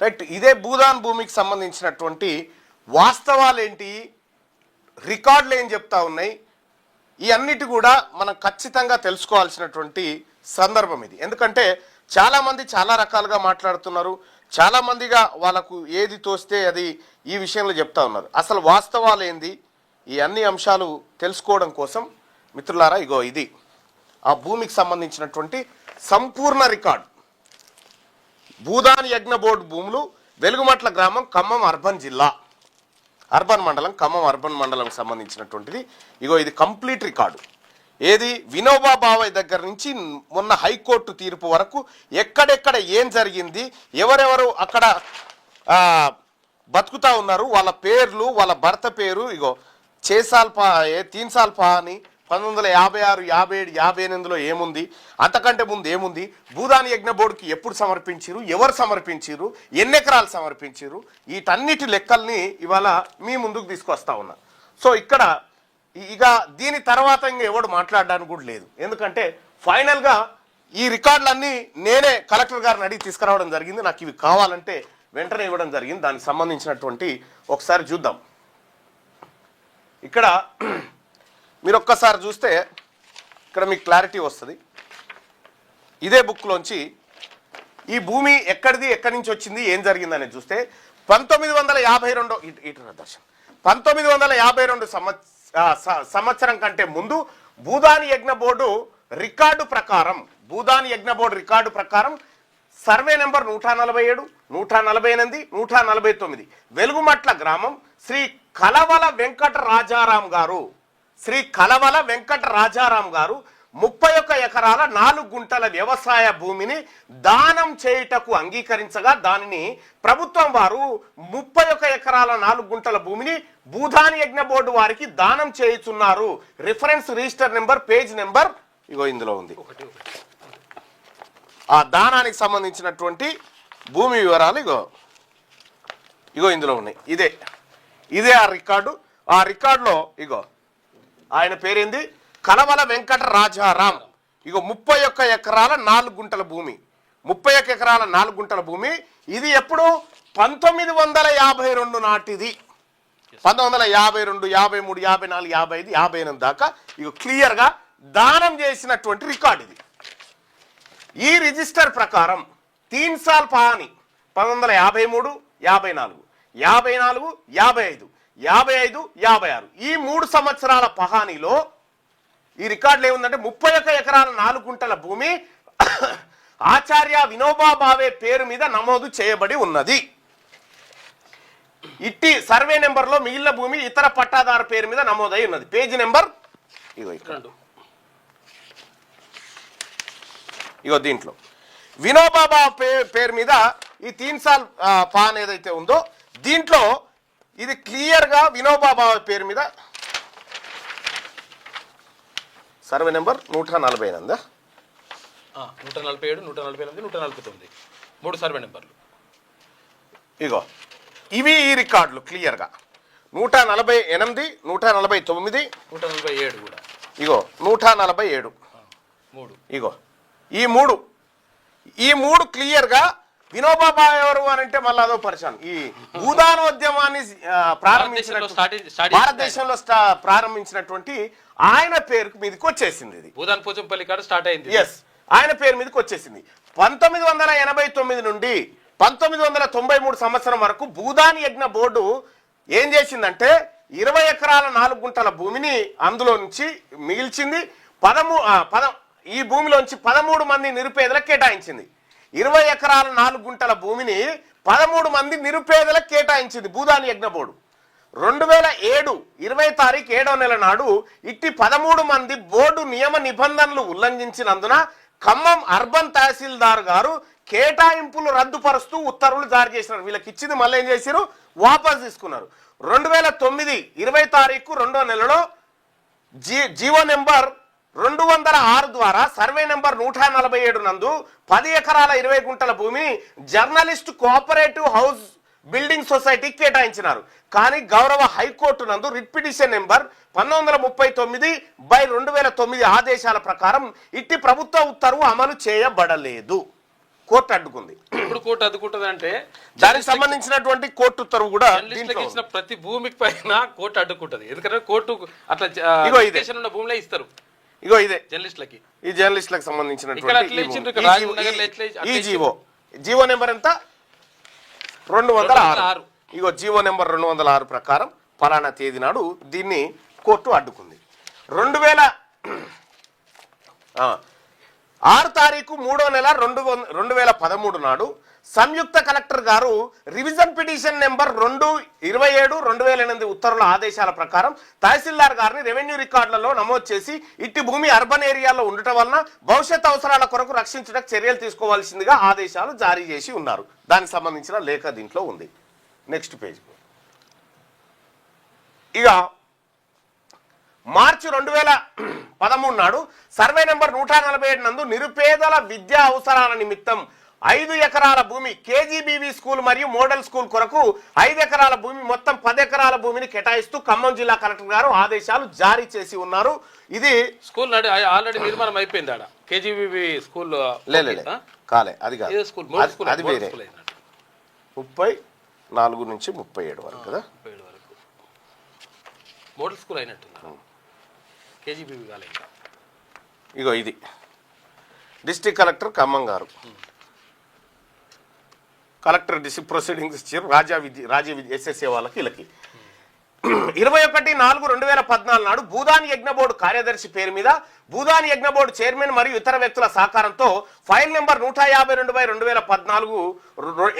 Right. ఇదే భూదాన్ భూమికి సంబంధించినటువంటి వాస్తవాలు ఏంటి, రికార్డులు ఏం చెప్తా ఉన్నాయి, ఈ అన్నిటి కూడా మనం ఖచ్చితంగా తెలుసుకోవాల్సినటువంటి సందర్భం ఇది. ఎందుకంటే చాలామంది చాలా రకాలుగా మాట్లాడుతున్నారు, చాలామందిగా వాళ్ళకు ఏది తోస్తే అది ఈ విషయంలో చెప్తా ఉన్నారు. అసలు వాస్తవాలు ఏంది, ఈ అన్ని అంశాలు తెలుసుకోవడం కోసం మిత్రులారా ఇగో ఇది ఆ భూమికి సంబంధించినటువంటి సంపూర్ణ రికార్డు. భూదాన్ యజ్ఞ బోర్డు భూములు, వెలుగుమట్ల గ్రామం, ఖమ్మం అర్బన్ జిల్లా, అర్బన్ మండలం, ఖమ్మం అర్బన్ మండలంకి సంబంధించినటువంటిది. ఇగో ఇది కంప్లీట్ రికార్డు. ఏది వినోబా భావే దగ్గర నుంచి మొన్న హైకోర్టు తీర్పు వరకు ఎక్కడెక్కడ ఏం జరిగింది, ఎవరెవరు అక్కడ బతుకుతా ఉన్నారు, వాళ్ళ పేర్లు, వాళ్ళ భర్త పేరు. ఇగో చేసాల్పా తీన్సాల్పా అని 1956, 57, 58లో ఏముంది, అంతకంటే ముందు ఏముంది, భూదాన్ యజ్ఞ బోర్డుకి ఎప్పుడు సమర్పించారు, ఎవరు సమర్పించారు, ఎన్ని ఎకరాలు సమర్పించారు, వీటన్నిటి లెక్కల్ని ఇవాళ మీ ముందుకు తీసుకొస్తా ఉన్నా. సో ఇక్కడ ఇక దీని తర్వాత ఇంకా ఎవడు మాట్లాడడానికి కూడా లేదు. ఎందుకంటే ఫైనల్గా ఈ రికార్డులన్నీ నేనే కలెక్టర్ గారిని అడిగి తీసుకురావడం జరిగింది. నాకు ఇవి కావాలంటే వెంటనే ఇవ్వడం జరిగింది. దానికి సంబంధించినటువంటి ఒకసారి చూద్దాం. ఇక్కడ మీరు ఒక్కసారి చూస్తే ఇక్కడ మీకు క్లారిటీ వస్తుంది. ఇదే బుక్లోంచి ఈ భూమి ఎక్కడిది, ఎక్కడి నుంచి వచ్చింది, ఏం జరిగింది అనేది చూస్తే 1952 సంవత్సరం కంటే ముందు భూదాన్ యజ్ఞ బోర్డు రికార్డు ప్రకారం సర్వే నెంబర్ 147, 148, 149 వెలుగుమట్ల గ్రామం శ్రీ కలవల వెంకట రాజారాం గారు 31 ఎకరాల 4 గుంటల వ్యవసాయ భూమిని దానం చేయుటకు అంగీకరించగా దానిని ప్రభుత్వం వారు 31 ఎకరాల 4 గుంటల భూమిని భూదాన్ యజ్ఞ బోర్డు వారికి దానం చేయుచున్నారు. Reference register number, page number ఇగో ఇందులో ఉంది. ఆ దానానికి సంబంధించినటువంటి భూమి వివరాలు ఇగో ఇందులో ఉన్నాయి. ఇదే ఆ రికార్డు. ఆ రికార్డులో ఇగో ఆయన పేరేంది, కలవల వెంకట రాజారాం. ఇగో 31 ఎకరాల 4 గుంటల భూమి, 31 ఎకరాల 4 గుంటల భూమి. ఇది ఎప్పుడు 1952 నాటిది. 1952, 53, 54, 55, 58 దాకా ఇగో క్లియర్గా దానం చేసినటువంటి రికార్డు ఇది. ఈ రిజిస్టర్ ప్రకారం 3 సాల్ పాని 1953, 54, 54, 55, 55, 56 ఈ 3 సంవత్సరాల పహానీలో ఈ రికార్డులు ఏముందంటే 31 ఎకరాల 4 గుంటల భూమి ఆచార్య వినోబా భావే పేరు మీద నమోదు చేయబడి ఉన్నది. ఇట్టి సర్వే నెంబర్లో మిగిలిన భూమి ఇతర పట్టాదారు పేరు మీద నమోదై ఉన్నది. పేజీ నెంబర్ ఇగో దీంట్లో వినోబా భావే పేరు మీద ఈ 3 సాల్ పాన్ ఏదైతే ఉందో దీంట్లో ఇది క్లియర్గా వినోబా భావే పేరు మీద సర్వే నెంబర్ 148, 147, 148, 149 3 సర్వే నెంబర్లు. ఇగో ఇవి ఈ రికార్డులు క్లియర్గా 148, 149, 147 కూడా ఇగో 147 ఇగో ఈ మూడు క్లియర్గా వినోబా భావే ఎవరు అని అంటే మళ్ళీ అదో పరిశాన్. ఈ భూదానోద్యమాన్ని భారతదేశంలో ప్రారంభించినటువంటి ఆయన పేరు మీదకి వచ్చేసింది. ఇది భూదాన్ పోచంపల్లి కాడ స్టార్ట్ అయింది. ఎస్, ఆయన పేరు మీదకి వచ్చేసింది. 1989 నుండి 1993 సంవత్సరం వరకు భూదాన్ యజ్ఞ బోర్డు ఏం చేసిందంటే 20 ఎకరాల 4 గుంటల భూమిని అందులో నుంచి మిగిల్చింది. ఈ భూమిలోంచి 13 మంది నిరుపేదలకు కేటాయించింది. 20 ఎకరాల 4 గుంటల భూమిని 13 మంది నిరుపేదలకు కేటాయించింది భూదాన్ యజ్ఞ బోర్డు. 2007 20 తారీఖు 7వ నెల నాడు ఇట్టి 13 మంది బోర్డు నియమ నిబంధనలు ఉల్లంఘించినందున ఖమ్మం అర్బన్ తహసీల్దార్ గారు కేటాయింపులు రద్దుపరుస్తూ ఉత్తర్వులు జారీ చేసినారు. వీళ్ళకి ఇచ్చింది మళ్ళీ ఏం చేశారు, వాపస్ తీసుకున్నారు. 2009 20 తారీఖు 2వ నెలలో జీవో నెంబర్ 206 ద్వారా సర్వే నెంబర్ 147 నందు 10 ఎకరాల 20 గుంటల భూమిని జర్నలిస్ట్ కోఆపరేటివ్ హౌస్ బిల్డింగ్ సొసైటీకి కేటాయించినారు. కానీ గౌరవ హైకోర్టు నందు రిట్ పిటిషన్ నెంబర్ 1939/2009 ఆదేశాల ప్రకారం ఇట్టి ప్రభుత్వ ఉత్తర్వు అమలు చేయబడలేదు. కోర్టు అడ్డుకుంది. ఇప్పుడు కోర్టు అడ్డుకుంటుంది అంటే దానికి సంబంధించినటువంటి కోర్టు ఉత్తర్వు కూడా జర్నలిస్టులకు ఇచ్చిన ప్రతి భూమికి పైన కోర్టు అడ్డుకుంటది. ఎందుకంటే కోర్టు అట్లా ఇగో ఇదే ఉన్న భూమిలో ఇస్తారు. ఇగో ఇదే జర్నలిస్టులకి, ఈ జర్నలిస్టులకు సంబంధించినటువంటి ఈ జీవో నెంబర్ ఎంత 206. ఇగో జీవో నెంబర్ 206 ప్రకారం ఫలానా తేదీ నాడు దీన్ని కోర్టు అడ్డుకుంది. 6 తారీఖు 3వ నెల 2013 నాడు సంయుక్త కలెక్టర్ గారు రివిజన్ పిటిషన్ నెంబర్ 2/27/2008 ఉత్తర్వుల ఆదేశాల ప్రకారం తహసీల్దార్ గారిని రెవెన్యూ రికార్డులలో నమోదు చేసి ఇట్టి భూమి అర్బన్ ఏరియాలో ఉండటం వలన భవిష్యత్ అవసరాల కొరకు రక్షించడానికి చర్యలు తీసుకోవాల్సిందిగా ఆదేశాలు జారీ చేసి ఉన్నారు. దానికి సంబంధించిన లేఖ దీంట్లో ఉంది. Next page. ఇక మార్చి 2013 నాడు సర్వే నెంబర్ 147 నందు నిరుపేదల విద్యా అవసరాల నిమిత్తం 5 ఎకరాల భూమి కేజీబీవీ స్కూల్ మరియు మోడల్ స్కూల్ కొరకు 5 ఎకరాల భూమి మొత్తం 10 ఎకరాల భూమిని కేటాయిస్తూ ఖమ్మం జిల్లా కలెక్టర్ గారు ఆదేశాలు జారీ చేసి ఉన్నారు. ఇది స్కూల్ ఆల్రెడీ నిర్మాణం అయిపోయింది. ఆడ కేజీబీవీ స్కూల్ కాలే, అది కాదు, అది వేరే 34 నుంచి 37 వరకు కదా, 37 వరకు మోడల్ స్కూల్ అయినట్టుంది. కేజీబీవీ కాలే ఇంకా. ఇగో ఇది డిస్ట్రిక్ట్ కలెక్టర్ ఖమ్మం గారు కలెక్టర్ డిస్ట్రిక్ట్ ప్రొసీడింగ్స్ ఇచ్చారు రాజ్య విద్య ఎస్ఎస్ఏ వాళ్ళకి వీళ్ళకి. 21/4/2014 నాడు భూదాని యజ్ఞ బోర్డు కార్యదర్శి పేరు మీద భూదాని యజ్ఞ బోర్డు చైర్మన్ మరియు ఇతర వ్యక్తుల సహకారంతో ఫైల్ నెంబర్ 152/2014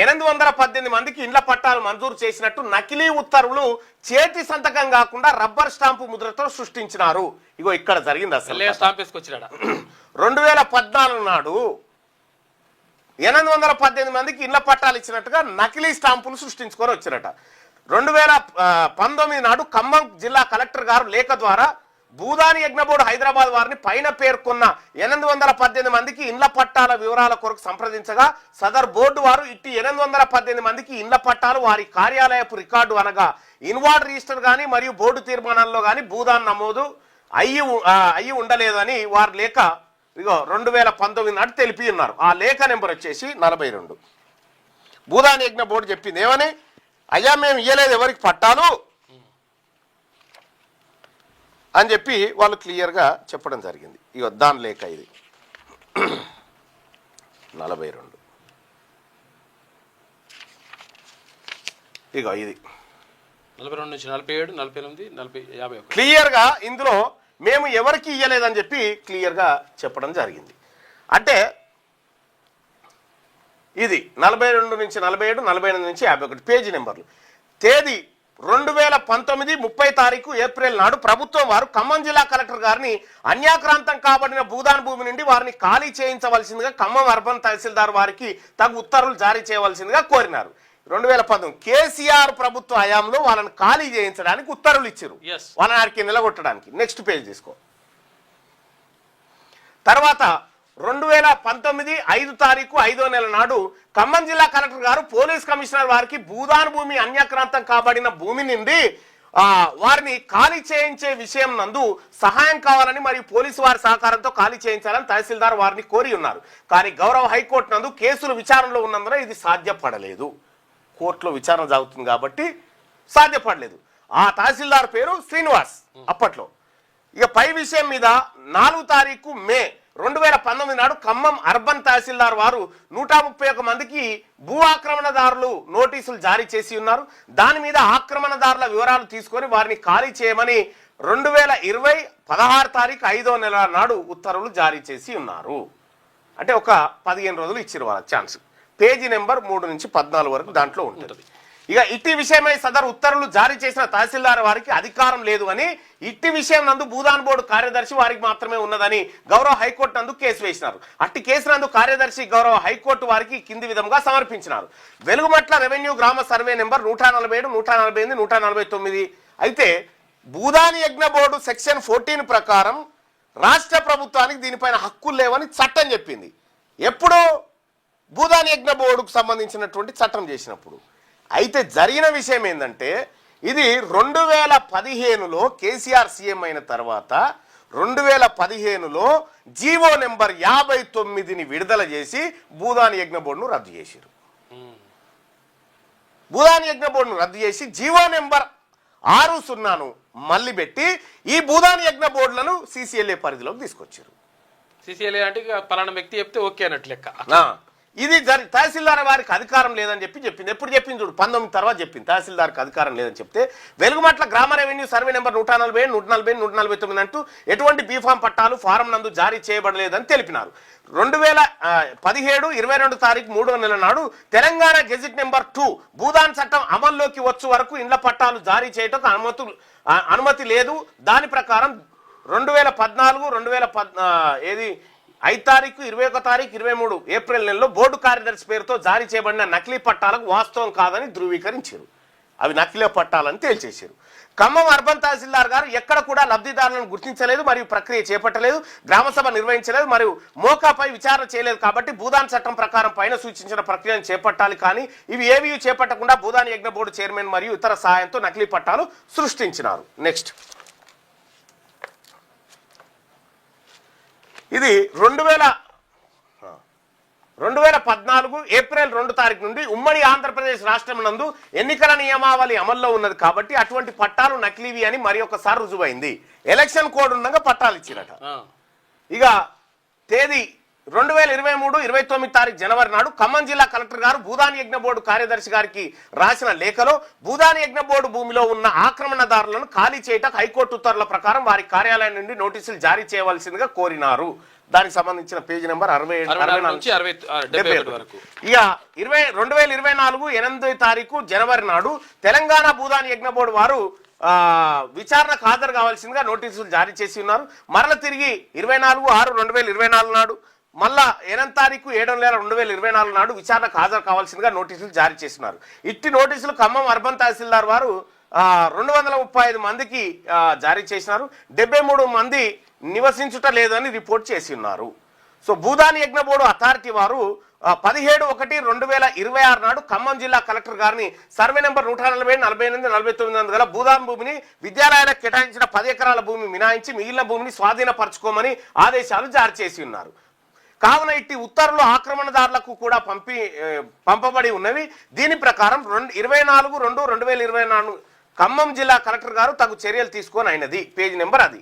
818 మందికి ఇండ్ల పట్టాలు మంజూరు చేసినట్టు నకిలీ ఉత్తర్వులు చేతి సంతకం కాకుండా రబ్బర్ స్టాంపు ముద్రతో సృష్టించినారు. ఇగో ఇక్కడ జరిగింది అసలు. 2014 నాడు 818 మందికి ఇండ్ల పట్టాలు ఇచ్చినట్టుగా నకిలీ స్టాంపులు సృష్టించుకొని వచ్చినట. 2019 నాడు ఖమ్మం జిల్లా కలెక్టర్ గారు లేఖ ద్వారా భూదాని యజ్ఞ బోర్డు హైదరాబాద్ వారిని పైన పేర్కొన్న 818 మందికి ఇండ్ల పట్టాల వివరాల కొరకు సంప్రదించగా సదర్ బోర్డు వారు ఇట్టి 818 మందికి ఇండ్ల పట్టాలు వారి కార్యాలయపు రికార్డు అనగా ఇన్వార్డ్ రిజిస్టర్ గాని మరియు బోర్డు తీర్మానాల్లో గాని భూదాన్ నమోదు అయ్యి ఉండలేదని వారి లేఖ ఇగో 2019 నాడు తెలిపి ఉన్నారు. ఆ లేఖ నెంబర్ వచ్చేసి 42. భూదాని యజ్ఞ బోర్డు చెప్పింది ఏమని, అయ్యా మేము ఇయ్యలేదు ఎవరికి పట్టాలు అని చెప్పి వాళ్ళు క్లియర్గా చెప్పడం జరిగింది. ఇగో దాని లేఖ ఇది 42. ఇగో ఇది 42 నుంచి 47, 48, 40, 51 క్లియర్గా ఇందులో మేము ఎవరికి ఇయ్యలేదని చెప్పి క్లియర్గా చెప్పడం జరిగింది. అంటే ఇది 42 నుంచి 47, 48 నుంచి 51 పేజీ నెంబర్లు. తేదీ 2019 30 తారీఖు ఏప్రిల్ నాడు ప్రభుత్వం వారు ఖమ్మం జిల్లా కలెక్టర్ గారిని అన్యాక్రాంతం కాబడిన భూదాన్ భూమి నుండి వారిని ఖాళీ చేయించవలసిందిగా ఖమ్మం అర్బన్ తహసీల్దార్ వారికి తగు ఉత్తర్వులు జారీ చేయవలసిందిగా కోరినారు. 2019 కేసీఆర్ ప్రభుత్వ హయాంలో వాళ్ళని ఖాళీ చేయించడానికి ఉత్తర్వులు ఇచ్చారు, వాళ్ళని ఆడికి నిలగొట్టడానికి. నెక్స్ట్ పేజ్ తీసుకో. తర్వాత 2019 5 తారీఖు 5వ నెల నాడు ఖమ్మం జిల్లా కలెక్టర్ గారు పోలీస్ కమిషనర్ వారికి భూదాన్ భూమి అన్యాక్రాంతం కాబడిన భూమి నుండి వారిని ఖాళీ చేయించే విషయం నందు సహాయం కావాలని మరియు పోలీసు వారి సహకారంతో ఖాళీ చేయించాలని తహసీల్దార్ వారిని కోరి ఉన్నారు. కానీ గౌరవ హైకోర్టు నందు కేసులు విచారణలో ఉన్నందున ఇది సాధ్యపడలేదు. కోర్టులో విచారణ జరుగుతుంది కాబట్టి సాధ్యపడలేదు. ఆ తహసీల్దార్ పేరు శ్రీనివాస్ అప్పట్లో. ఇక పై విషయం మీద 4 తారీఖు మే 2019 నాడు ఖమ్మం అర్బన్ తహసీల్దార్ వారు 131 మందికి భూ ఆక్రమణదారులు నోటీసులు జారీ చేసి ఉన్నారు. దాని మీద ఆక్రమణదారుల వివరాలు తీసుకొని వారిని ఖాళీ చేయమని 2020 16 తారీఖు 5వ నెల నాడు ఉత్తర్వులు జారీ చేసి ఉన్నారు. అంటే ఒక 15 రోజులు ఇచ్చారు వాళ్ళ ఛాన్స్. పేజీ నెంబర్ 3 నుంచి 14 వరకు దాంట్లో ఉంటుంది. ఇక ఇట్టి విషయమై సదరు ఉత్తర్వులు జారీ చేసిన తహసీల్దార్ వారికి అధికారం లేదు అని, ఇట్టి విషయం నందు భూదాన్ బోర్డు కార్యదర్శి వారికి మాత్రమే ఉన్నదని గౌరవ హైకోర్టు నందు కేసు వేసినారు. అట్టి కేసు నందు కార్యదర్శి గౌరవ హైకోర్టు వారికి కింది విధంగా సమర్పించినారు. వెలుగుమట్ల రెవెన్యూ గ్రామ సర్వే నెంబర్ 147, 148, 149. అయితే భూదాని యజ్ఞ బోర్డు సెక్షన్ 14 ప్రకారం రాష్ట్ర ప్రభుత్వానికి దీనిపైన హక్కులు లేవని చట్టం చెప్పింది. ఎప్పుడు భూదాని యజ్ఞ బోర్డుకు సంబంధించినటువంటి చట్టం చేసినప్పుడు. అయితే జరిగిన విషయం ఏంటంటే ఇది 2015లో కేసీఆర్ సీఎం అయిన తర్వాత 2015లో జీవో నెంబర్ 59ని విడుదల చేసి భూదాని యజ్ఞ బోర్డును రద్దు చేశారు. భూదాని యజ్ఞ బోర్డును రద్దు చేసి జీవో నెంబర్ 60ను మళ్ళీ పెట్టి ఈ భూదాని యజ్ఞ బోర్డులను CCLA పరిధిలోకి తీసుకొచ్చారు. CCLA అంటే ఇక పలానా వ్యక్తి చెప్తే ఓకే అన్నట్టు లెక్క. ఇది తహసీల్దార్ వారికి అధికారం లేదని చెప్పింది. ఎప్పుడు చెప్పింది చూడు, 19 తర్వాత చెప్పింది తహసీల్దార్కి అధికారం లేదని చెప్తే వెలుగుమట్ల గ్రామ రెవెన్యూ సర్వే నెంబర్ 140, 140, 149 అంటూ ఎటువంటి బీఫామ్ పట్టాలు ఫారం నందు జారీ చేయబడలేదని తెలిపినారు. 2017 22 తారీఖు 3వ నెల నాడు తెలంగాణ గెజిట్ నెంబర్ 2 భూదాన్ చట్టం అమల్లోకి వచ్చు వరకు ఇండ్ల పట్టాలు జారీ చేయటకు అనుమతి లేదు. దాని ప్రకారం 2014 5 తారీఖు 21 తారీఖు 23 ఏప్రిల్ నెలలో బోర్డు కార్యదర్శి పేరుతో జారీ చేయబడిన నకిలీ పట్టాలకు వాస్తవం కాదని ధృవీకరించారు. అవి నకిలీ పట్టాలని తేల్చేశారు. ఖమ్మం అర్బన్ తహసీల్దార్ గారు ఎక్కడ కూడా లబ్ధిదారులను గుర్తించలేదు మరియు ప్రక్రియ చేపట్టలేదు, గ్రామసభ నిర్వహించలేదు మరియు మోకాపై విచారణ చేయలేదు. కాబట్టి భూదాన్ చట్టం ప్రకారం పైన సూచించిన ప్రక్రియను చేపట్టాలి. కానీ ఇవి ఏవీ చేపట్టకుండా భూదాని యజ్ఞ బోర్డు చైర్మన్ మరియు ఇతర సహాయంతో నకిలీ పట్టాలు సృష్టించినారు. నెక్స్ట్, ఇది 2014 ఏప్రిల్ 2 తారీఖు నుండి ఉమ్మడి ఆంధ్రప్రదేశ్ రాష్ట్రం నందు ఎన్నికల నియమావళి అమల్లో ఉన్నది కాబట్టి అటువంటి పట్టాలు నకిలీవి అని మరి ఒకసారి రుజువైంది. ఎలక్షన్ కోడ్ ఉండగా పట్టాలు ఇచ్చిరట. ఇక తేదీ 2023 29 తారీఖు జనవరి నాడు ఖమ్మం జిల్లా కలెక్టర్ గారు భూదాని యజ్ఞ బోర్డు కార్యదర్శి గారికి రాసిన లేఖలో భూదాని యజ్ఞ బోర్డు భూమిలో ఉన్న ఆక్రమణదారులను ఖాళీ చేయటకు హైకోర్టు ఉత్తర్వుల ప్రకారం వారి కార్యాలయం నుండి నోటీసులు జారీ చేయవలసిందిగా కోరినారు. దానికి సంబంధించిన పేజీ నెంబర్ 67 వరకు. ఇక 2024 8వ తారీఖు జనవరి నాడు తెలంగాణ భూదాని యజ్ఞ బోర్డు వారు విచారణకు హాజరు కావాల్సిందిగా నోటీసులు జారీ చేసి ఉన్నారు. మరల తిరిగి 24/6/2024 నాడు మళ్ళా 8వ తారీఖు 7వ నెల 2024 నాడు విచారణకు హాజరు కావాల్సిందిగా నోటీసులు జారీ చేస్తున్నారు. ఇట్టి నోటీసులు ఖమ్మం అర్బన్ తహసీల్దార్ వారు 235 మందికి జారీ చేసినారు. 73 మంది నివసించుట లేదని రిపోర్ట్ చేసి ఉన్నారు. సో భూదాని యజ్ఞ బోర్డు అథారిటీ వారు 17/1/2026 నాడు ఖమ్మం జిల్లా కలెక్టర్ గారిని సర్వే నెంబర్ 140, 48, 49 గల భూదాన్ భూమిని విద్యాలయాలకు కేటాయించిన 10 ఎకరాల భూమి మినాయించి మిగిలిన భూమిని స్వాధీనపరచుకోమని ఆదేశాలు జారీ చేసి ఉన్నారు. కావున ఇట్టి ఉత్తర్వులు ఆక్రమణదారులకు కూడా పంపబడి ఉన్నవి. దీని ప్రకారం 24/2/2024 ఖమ్మం జిల్లా కలెక్టర్ గారు తగు చర్యలు తీసుకొని అయినది. పేజీ నెంబర్ అది.